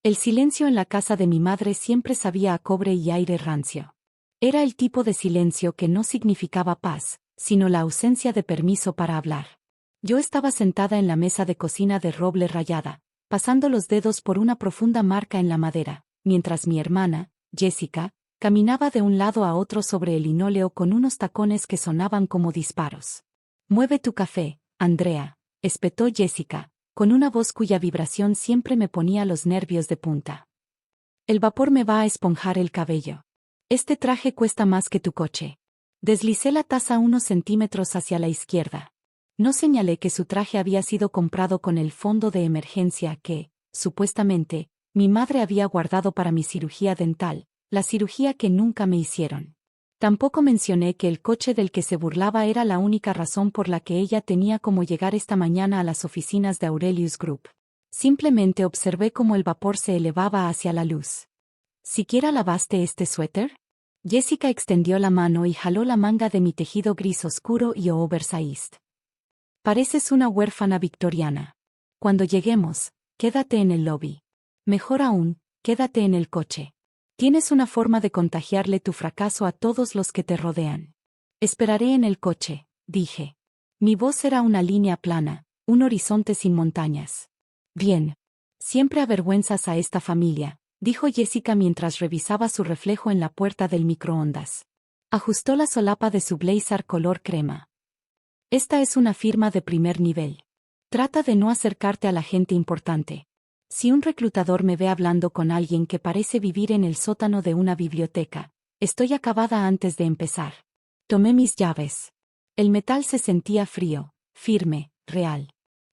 El silencio en la casa de mi madre siempre sabía a cobre y aire rancio. Era el tipo de silencio que no significaba paz, sino la ausencia de permiso para hablar. Yo estaba sentada en la mesa de cocina de roble rayada, pasando los dedos por una profunda marca en la madera, mientras mi hermana, Jessica, caminaba de un lado a otro sobre el linóleo con unos tacones que sonaban como disparos. «Mueve tu café, Andrea», espetó Jessica, con una voz cuya vibración siempre me ponía los nervios de punta. «El vapor me va a esponjar el cabello. Este traje cuesta más que tu coche». Deslicé la taza unos centímetros hacia la izquierda. No señalé que su traje había sido comprado con el fondo de emergencia que, supuestamente, mi madre había guardado para mi cirugía dental, la cirugía que nunca me hicieron. Tampoco mencioné que el coche del que se burlaba era la única razón por la que ella tenía como llegar esta mañana a las oficinas de Aurelius Group. Simplemente observé cómo el vapor se elevaba hacia la luz. ¿Siquiera lavaste este suéter? Jessica extendió la mano y jaló la manga de mi tejido gris oscuro y oversized. Pareces una huérfana victoriana. Cuando lleguemos, quédate en el lobby. Mejor aún, quédate en el coche. Tienes una forma de contagiarle tu fracaso a todos los que te rodean. Esperaré en el coche, dije. Mi voz era una línea plana, un horizonte sin montañas. Bien. Siempre avergüenzas a esta familia, dijo Jessica mientras revisaba su reflejo en la puerta del microondas. Ajustó la solapa de su blazer color crema. Esta es una firma de primer nivel. Trata de no acercarte a la gente importante. Si un reclutador me ve hablando con alguien que parece vivir en el sótano de una biblioteca, estoy acabada antes de empezar. Tomé mis llaves. El metal se sentía frío, firme, real.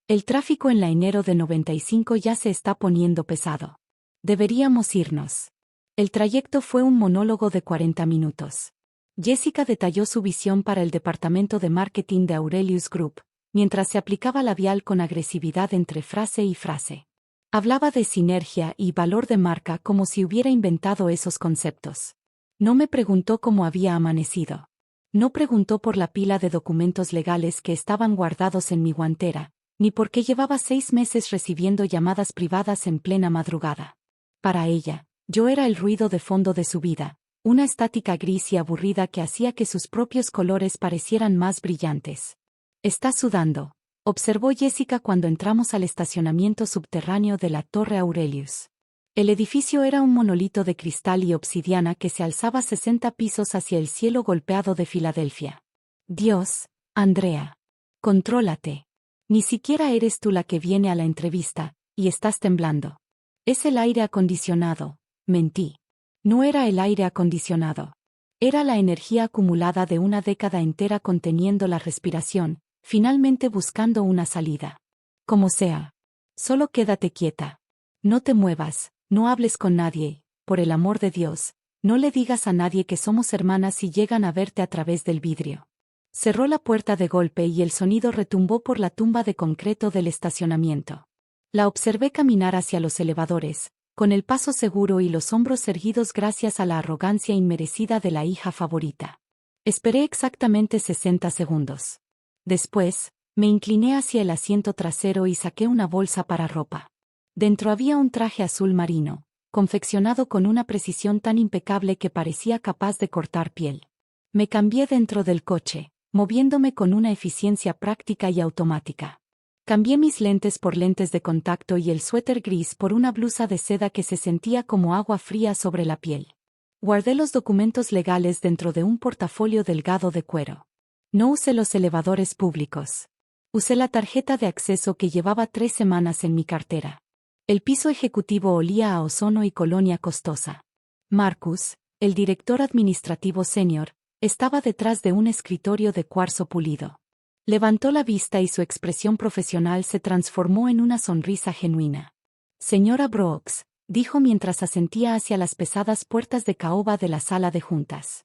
El tráfico en la enero de 95 ya se está poniendo pesado. Deberíamos irnos. El trayecto fue un monólogo de 40 minutos. Jessica detalló su visión para el departamento de marketing de Aurelius Group, mientras se aplicaba labial con agresividad entre frase y frase. Hablaba de sinergia y valor de marca como si hubiera inventado esos conceptos. No me preguntó cómo había amanecido. No preguntó por la pila de documentos legales que estaban guardados en mi guantera, ni por qué llevaba 6 meses recibiendo llamadas privadas en plena madrugada. Para ella, yo era el ruido de fondo de su vida, una estática gris y aburrida que hacía que sus propios colores parecieran más brillantes. «Estás sudando», observó Jessica cuando entramos al estacionamiento subterráneo de la Torre Aurelius. El edificio era un monolito de cristal y obsidiana que se alzaba 60 pisos hacia el cielo golpeado de Filadelfia. «Dios, Andrea. Contrólate. Ni siquiera eres tú la que viene a la entrevista, y estás temblando». «Es el aire acondicionado», mentí. No era el aire acondicionado. Era la energía acumulada de una década entera conteniendo la respiración, finalmente buscando una salida. Como sea. Solo quédate quieta. No te muevas, no hables con nadie, por el amor de Dios, no le digas a nadie que somos hermanas si llegan a verte a través del vidrio. Cerró la puerta de golpe y el sonido retumbó por la tumba de concreto del estacionamiento. La observé caminar hacia los elevadores, con el paso seguro y los hombros erguidos gracias a la arrogancia inmerecida de la hija favorita. Esperé exactamente 60 segundos. Después, me incliné hacia el asiento trasero y saqué una bolsa para ropa. Dentro había un traje azul marino, confeccionado con una precisión tan impecable que parecía capaz de cortar piel. Me cambié dentro del coche, moviéndome con una eficiencia práctica y automática. Cambié mis lentes por lentes de contacto y el suéter gris por una blusa de seda que se sentía como agua fría sobre la piel. Guardé los documentos legales dentro de un portafolio delgado de cuero. No usé los elevadores públicos. Usé la tarjeta de acceso que llevaba 3 semanas en mi cartera. El piso ejecutivo olía a ozono y colonia costosa. Marcus, el director administrativo senior, estaba detrás de un escritorio de cuarzo pulido. Levantó la vista y su expresión profesional se transformó en una sonrisa genuina. «Señora Brooks», dijo mientras asentía hacia las pesadas puertas de caoba de la sala de juntas.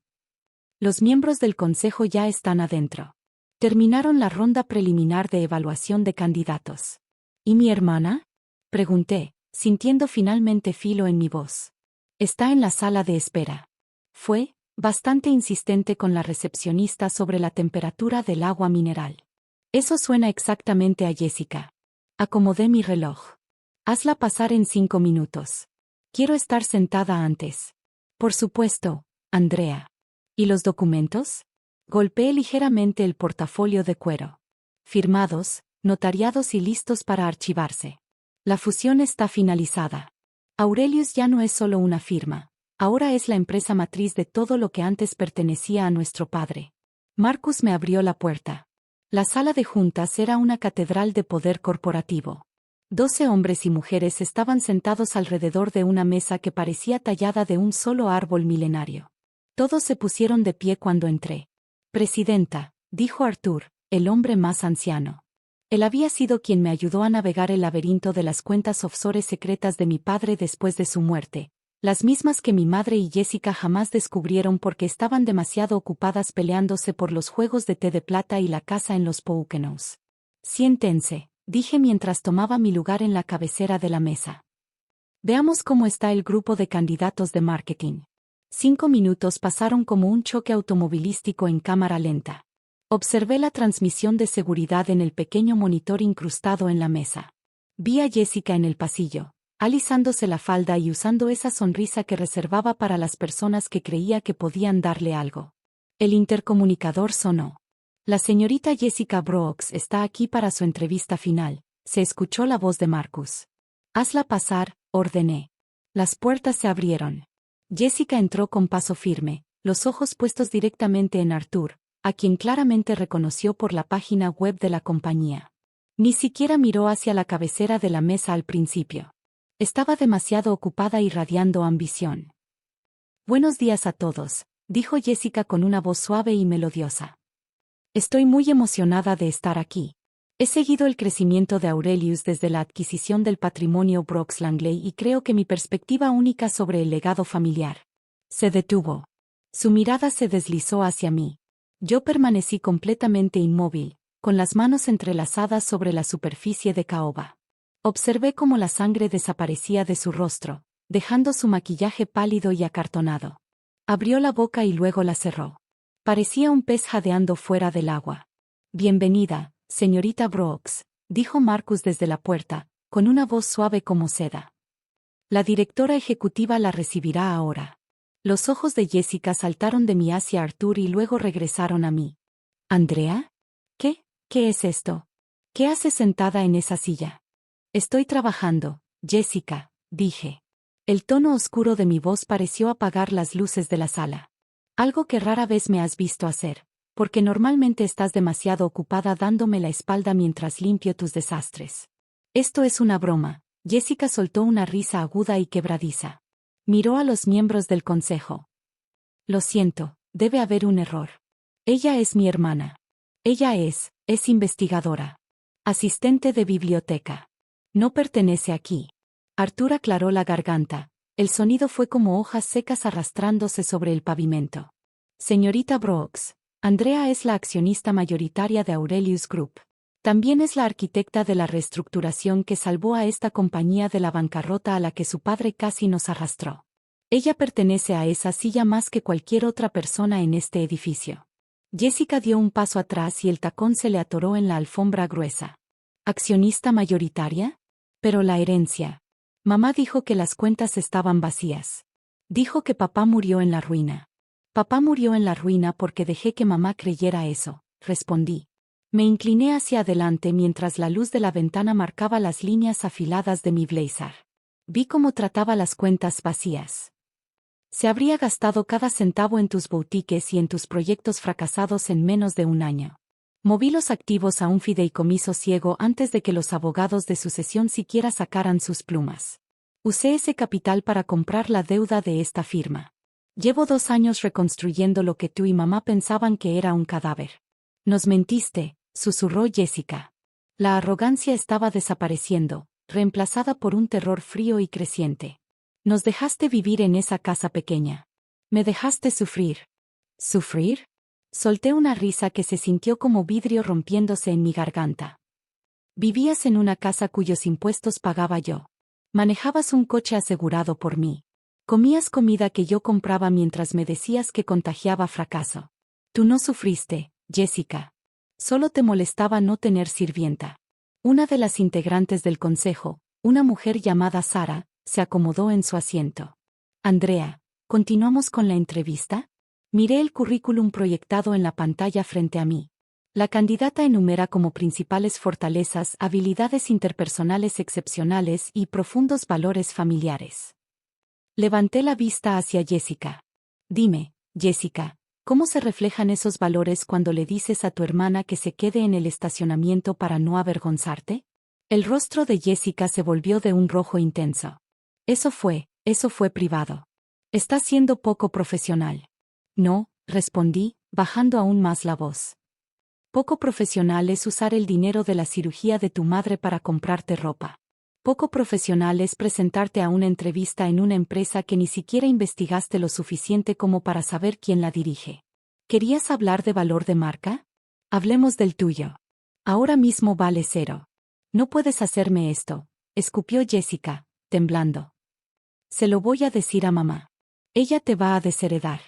«Los miembros del consejo ya están adentro. Terminaron la ronda preliminar de evaluación de candidatos». «¿Y mi hermana?», pregunté, sintiendo finalmente filo en mi voz. «Está en la sala de espera». Fue bastante insistente con la recepcionista sobre la temperatura del agua mineral. «Eso suena exactamente a Jessica». Acomodé mi reloj. «Hazla pasar en 5 minutos». Quiero estar sentada antes. Por supuesto, Andrea. ¿Y los documentos? Golpeé ligeramente el portafolio de cuero. Firmados, notariados y listos para archivarse. La fusión está finalizada. Aurelius ya no es solo una firma. Ahora es la empresa matriz de todo lo que antes pertenecía a nuestro padre. Marcus me abrió la puerta. La sala de juntas era una catedral de poder corporativo. 12 hombres y mujeres estaban sentados alrededor de una mesa que parecía tallada de un solo árbol milenario. Todos se pusieron de pie cuando entré. Presidenta, dijo Arthur, el hombre más anciano. Él había sido quien me ayudó a navegar el laberinto de las cuentas offshore secretas de mi padre después de su muerte, las mismas que mi madre y Jessica jamás descubrieron porque estaban demasiado ocupadas peleándose por los juegos de té de plata y la casa en los Poconos. Siéntense, dije mientras tomaba mi lugar en la cabecera de la mesa. Veamos cómo está el grupo de candidatos de marketing. 5 minutos pasaron como un choque automovilístico en cámara lenta. Observé la transmisión de seguridad en el pequeño monitor incrustado en la mesa. Vi a Jessica en el pasillo, alisándose la falda y usando esa sonrisa que reservaba para las personas que creía que podían darle algo. El intercomunicador sonó. La señorita Jessica Brooks está aquí para su entrevista final, se escuchó la voz de Marcus. Hazla pasar, ordené. Las puertas se abrieron. Jessica entró con paso firme, los ojos puestos directamente en Arthur, a quien claramente reconoció por la página web de la compañía. Ni siquiera miró hacia la cabecera de la mesa al principio. Estaba demasiado ocupada irradiando ambición. Buenos días a todos, dijo Jessica con una voz suave y melodiosa. Estoy muy emocionada de estar aquí. He seguido el crecimiento de Aurelius desde la adquisición del patrimonio Brooks Langley y creo que mi perspectiva única sobre el legado familiar. Se detuvo. Su mirada se deslizó hacia mí. Yo permanecí completamente inmóvil, con las manos entrelazadas sobre la superficie de caoba. Observé cómo la sangre desaparecía de su rostro, dejando su maquillaje pálido y acartonado. Abrió la boca y luego la cerró. Parecía un pez jadeando fuera del agua. Bienvenida, señorita Brooks, dijo Marcus desde la puerta, con una voz suave como seda. La directora ejecutiva la recibirá ahora. Los ojos de Jessica saltaron de mí hacia Arthur y luego regresaron a mí. ¿Andrea? ¿Qué? ¿Qué es esto? ¿Qué haces sentada en esa silla? Estoy trabajando, Jessica, dije. El tono oscuro de mi voz pareció apagar las luces de la sala. Algo que rara vez me has visto hacer, porque normalmente estás demasiado ocupada dándome la espalda mientras limpio tus desastres. Esto es una broma. Jessica soltó una risa aguda y quebradiza. Miró a los miembros del consejo. Lo siento, debe haber un error. Ella es mi hermana. Ella es investigadora. Asistente de biblioteca. No pertenece aquí. Arthur aclaró la garganta. El sonido fue como hojas secas arrastrándose sobre el pavimento. Señorita Brooks, Andrea es la accionista mayoritaria de Aurelius Group. También es la arquitecta de la reestructuración que salvó a esta compañía de la bancarrota a la que su padre casi nos arrastró. Ella pertenece a esa silla más que cualquier otra persona en este edificio. Jessica dio un paso atrás y el tacón se le atoró en la alfombra gruesa. ¿Accionista mayoritaria? Pero la herencia. Mamá dijo que las cuentas estaban vacías. Dijo que papá murió en la ruina. Papá murió en la ruina porque dejé que mamá creyera eso, respondí. Me incliné hacia adelante mientras la luz de la ventana marcaba las líneas afiladas de mi blazer. Vi cómo trataba las cuentas vacías. Se habría gastado cada centavo en tus boutiques y en tus proyectos fracasados en menos de un año. Moví los activos a un fideicomiso ciego antes de que los abogados de sucesión siquiera sacaran sus plumas. Usé ese capital para comprar la deuda de esta firma. Llevo 2 años reconstruyendo lo que tú y mamá pensaban que era un cadáver. Nos mentiste, susurró Jessica. La arrogancia estaba desapareciendo, reemplazada por un terror frío y creciente. Nos dejaste vivir en esa casa pequeña. Me dejaste sufrir. ¿Sufrir? Solté una risa que se sintió como vidrio rompiéndose en mi garganta. Vivías en una casa cuyos impuestos pagaba yo. Manejabas un coche asegurado por mí. Comías comida que yo compraba mientras me decías que contagiaba fracaso. Tú no sufriste, Jessica. Solo te molestaba no tener sirvienta. Una de las integrantes del consejo, una mujer llamada Sara, Se acomodó en su asiento. Andrea, ¿continuamos con la entrevista? Miré el currículum proyectado en la pantalla frente a mí. La candidata enumera como principales fortalezas habilidades interpersonales excepcionales y profundos valores familiares. Levanté la vista hacia Jessica. Dime, Jessica, ¿cómo se reflejan esos valores cuando le dices a tu hermana que se quede en el estacionamiento para no avergonzarte? El rostro de Jessica se volvió de un rojo intenso. Eso fue privado. Estás siendo poco profesional. No, respondí, bajando aún más la voz. Poco profesional es usar el dinero de la cirugía de tu madre para comprarte ropa. Poco profesional es presentarte a una entrevista en una empresa que ni siquiera investigaste lo suficiente como para saber quién la dirige. ¿Querías hablar de valor de marca? Hablemos del tuyo. Ahora mismo vale 0. No puedes hacerme esto, escupió Jessica, temblando. Se lo voy a decir a mamá. Ella te va a desheredar.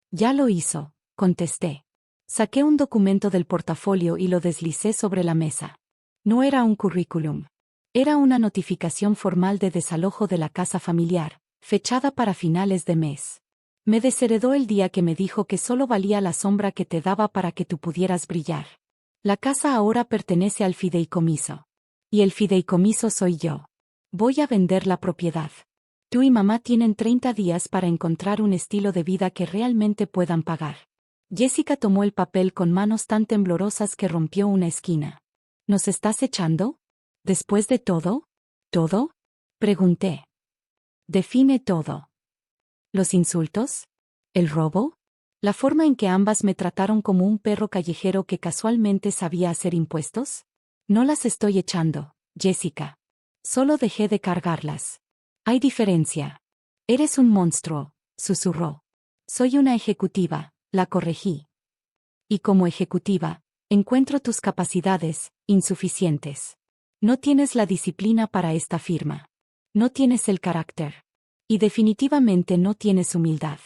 Ya lo hizo, contesté. Saqué un documento del portafolio y lo deslicé sobre la mesa. No era un currículum. Era una notificación formal de desalojo de la casa familiar, fechada para finales de mes. Me desheredó el día que me dijo que solo valía la sombra que te daba para que tú pudieras brillar. La casa ahora pertenece al fideicomiso. Y el fideicomiso soy yo. Voy a vender la propiedad. Tú y mamá tienen 30 días para encontrar un estilo de vida que realmente puedan pagar. Jessica tomó el papel con manos tan temblorosas que rompió una esquina. ¿Nos estás echando? ¿Después de todo? ¿Todo? Pregunté. Define todo. ¿Los insultos? ¿El robo? ¿La forma en que ambas me trataron como un perro callejero que casualmente sabía hacer impuestos? No las estoy echando, Jessica. Solo dejé de cargarlas. Hay diferencia. Eres un monstruo, susurró. Soy una ejecutiva, la corregí. Y como ejecutiva, encuentro tus capacidades insuficientes. No tienes la disciplina para esta firma. No tienes el carácter. Y definitivamente no tienes humildad.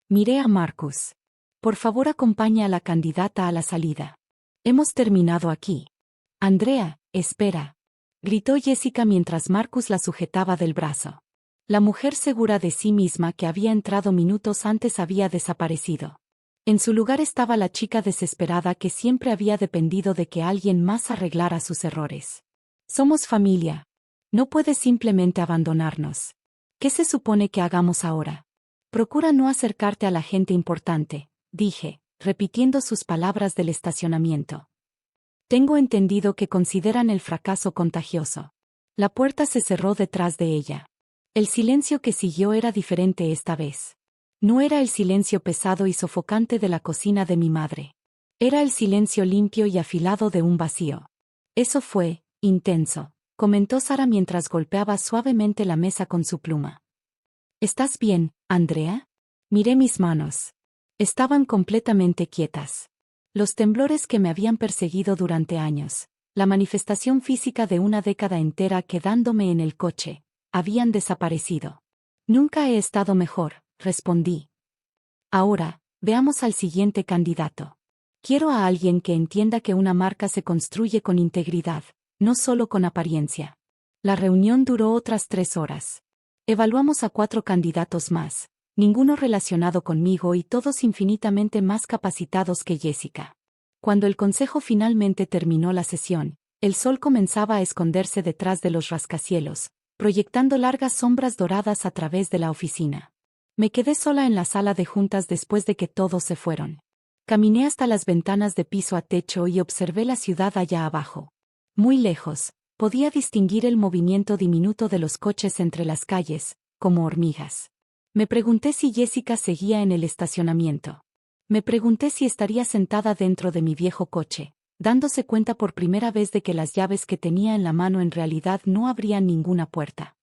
Miré a Marcus. Por favor, acompaña a la candidata a la salida. Hemos terminado aquí. Andrea, espera. Gritó Jessica mientras Marcus la sujetaba del brazo. La mujer segura de sí misma que había entrado minutos antes había desaparecido. En su lugar estaba la chica desesperada que siempre había dependido de que alguien más arreglara sus errores. Somos familia. No puedes simplemente abandonarnos. ¿Qué se supone que hagamos ahora? Procura no acercarte a la gente importante, dije, repitiendo sus palabras del estacionamiento. Tengo entendido que consideran el fracaso contagioso. La puerta se cerró detrás de ella. El silencio que siguió era diferente esta vez. No era el silencio pesado y sofocante de la cocina de mi madre. Era el silencio limpio y afilado de un vacío. Eso fue intenso, comentó Sara mientras golpeaba suavemente la mesa con su pluma. ¿Estás bien, Andrea? Miré mis manos. Estaban completamente quietas. Los temblores que me habían perseguido durante años, la manifestación física de una década entera quedándome en el coche, habían desaparecido. Nunca he estado mejor, respondí. Ahora, veamos al siguiente candidato. Quiero a alguien que entienda que una marca se construye con integridad, no solo con apariencia. La reunión duró otras 3 horas. Evaluamos a 4 candidatos más, ninguno relacionado conmigo y todos infinitamente más capacitados que Jessica. Cuando el consejo finalmente terminó la sesión, el sol comenzaba a esconderse detrás de los rascacielos, proyectando largas sombras doradas a través de la oficina. Me quedé sola en la sala de juntas después de que todos se fueron. Caminé hasta las ventanas de piso a techo y observé la ciudad allá abajo. Muy lejos, podía distinguir el movimiento diminuto de los coches entre las calles, como hormigas. Me pregunté si Jessica seguía en el estacionamiento. Me pregunté si estaría sentada dentro de mi viejo coche, dándose cuenta por primera vez de que las llaves que tenía en la mano en realidad no abrían ninguna puerta.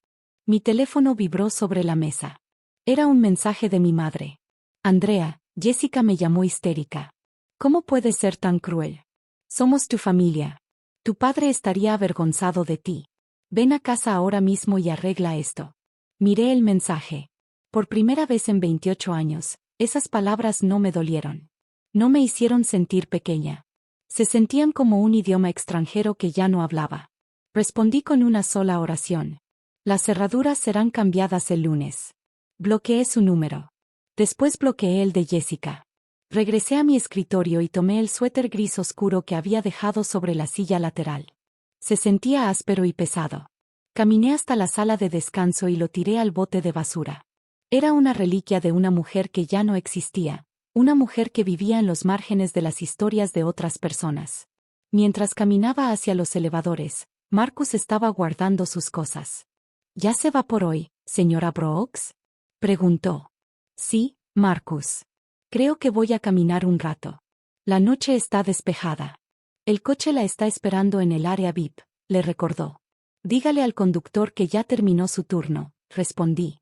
Mi teléfono vibró sobre la mesa. Era un mensaje de mi madre. Andrea, Jessica me llamó histérica. ¿Cómo puedes ser tan cruel? Somos tu familia. Tu padre estaría avergonzado de ti. Ven a casa ahora mismo y arregla esto. Miré el mensaje. Por primera vez en 28 años, esas palabras no me dolieron. No me hicieron sentir pequeña. Se sentían como un idioma extranjero que ya no hablaba. Respondí con una sola oración. Las cerraduras serán cambiadas el lunes. Bloqueé su número. Después bloqueé el de Jessica. Regresé a mi escritorio y tomé el suéter gris oscuro que había dejado sobre la silla lateral. Se sentía áspero y pesado. Caminé hasta la sala de descanso y lo tiré al bote de basura. Era una reliquia de una mujer que ya no existía, una mujer que vivía en los márgenes de las historias de otras personas. Mientras caminaba hacia los elevadores, Marcus estaba guardando sus cosas. ¿Ya se va por hoy, señora Brooks?, preguntó. Sí, Marcus. Creo que voy a caminar un rato. La noche está despejada. El coche la está esperando en el área VIP, le recordó. Dígale al conductor que ya terminó su turno, respondí.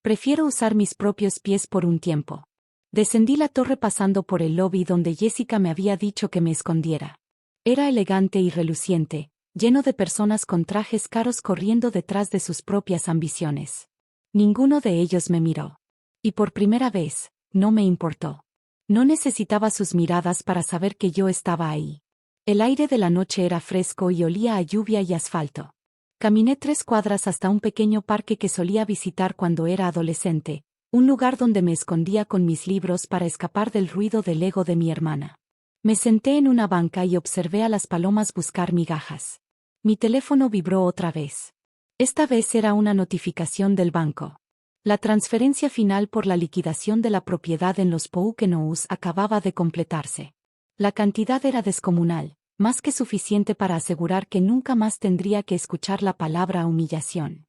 Prefiero usar mis propios pies por un tiempo. Descendí la torre pasando por el lobby donde Jessica me había dicho que me escondiera. Era elegante y reluciente, lleno de personas con trajes caros corriendo detrás de sus propias ambiciones. Ninguno de ellos me miró. Y por primera vez, no me importó. No necesitaba sus miradas para saber que yo estaba ahí. El aire de la noche era fresco y olía a lluvia y asfalto. Caminé 3 cuadras hasta un pequeño parque que solía visitar cuando era adolescente, un lugar donde me escondía con mis libros para escapar del ruido del ego de mi hermana. Me senté en una banca y observé a las palomas buscar migajas. Mi teléfono vibró otra vez. Esta vez era una notificación del banco. La transferencia final por la liquidación de la propiedad en los Poconos acababa de completarse. La cantidad era descomunal, más que suficiente para asegurar que nunca más tendría que escuchar la palabra humillación.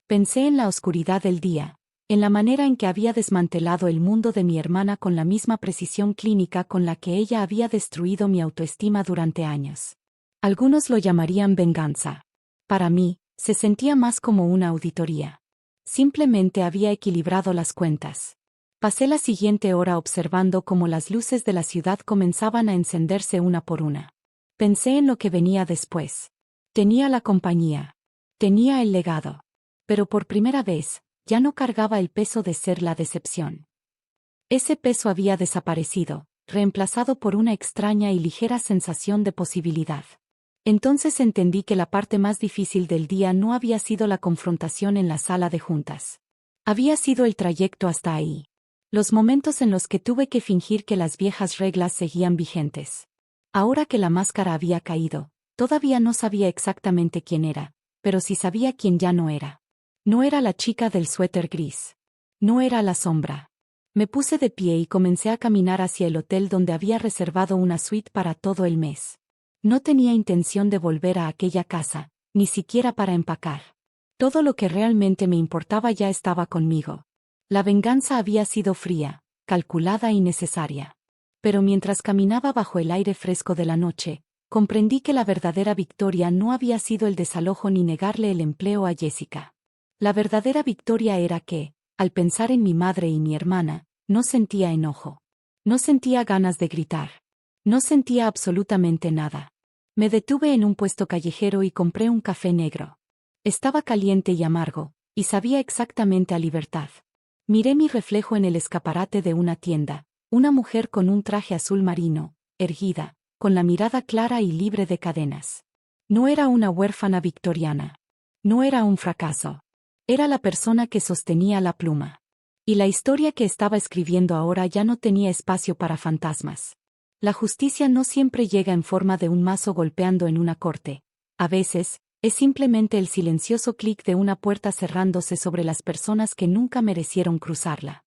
Pensé en la oscuridad del día, en la manera en que había desmantelado el mundo de mi hermana con la misma precisión clínica con la que ella había destruido mi autoestima durante años. Algunos lo llamarían venganza. Para mí, se sentía más como una auditoría. Simplemente había equilibrado las cuentas. Pasé la siguiente hora observando cómo las luces de la ciudad comenzaban a encenderse una por una. Pensé en lo que venía después. Tenía la compañía. Tenía el legado. Pero por primera vez, ya no cargaba el peso de ser la decepción. Ese peso había desaparecido, reemplazado por una extraña y ligera sensación de posibilidad. Entonces entendí que la parte más difícil del día no había sido la confrontación en la sala de juntas. Había sido el trayecto hasta ahí. Los momentos en los que tuve que fingir que las viejas reglas seguían vigentes. Ahora que la máscara había caído, todavía no sabía exactamente quién era, pero sí sabía quién ya no era. No era la chica del suéter gris. No era la sombra. Me puse de pie y comencé a caminar hacia el hotel donde había reservado una suite para todo el mes. No tenía intención de volver a aquella casa, ni siquiera para empacar. Todo lo que realmente me importaba ya estaba conmigo. La venganza había sido fría, calculada y necesaria. Pero mientras caminaba bajo el aire fresco de la noche, comprendí que la verdadera victoria no había sido el desalojo ni negarle el empleo a Jessica. La verdadera victoria era que, al pensar en mi madre y mi hermana, no sentía enojo. No sentía ganas de gritar. No sentía absolutamente nada. Me detuve en un puesto callejero y compré un café negro. Estaba caliente y amargo, y sabía exactamente a libertad. Miré mi reflejo en el escaparate de una tienda, una mujer con un traje azul marino, erguida, con la mirada clara y libre de cadenas. No era una huérfana victoriana. No era un fracaso. Era la persona que sostenía la pluma. Y la historia que estaba escribiendo ahora ya no tenía espacio para fantasmas. La justicia no siempre llega en forma de un mazo golpeando en una corte. A veces, es simplemente el silencioso clic de una puerta cerrándose sobre las personas que nunca merecieron cruzarla.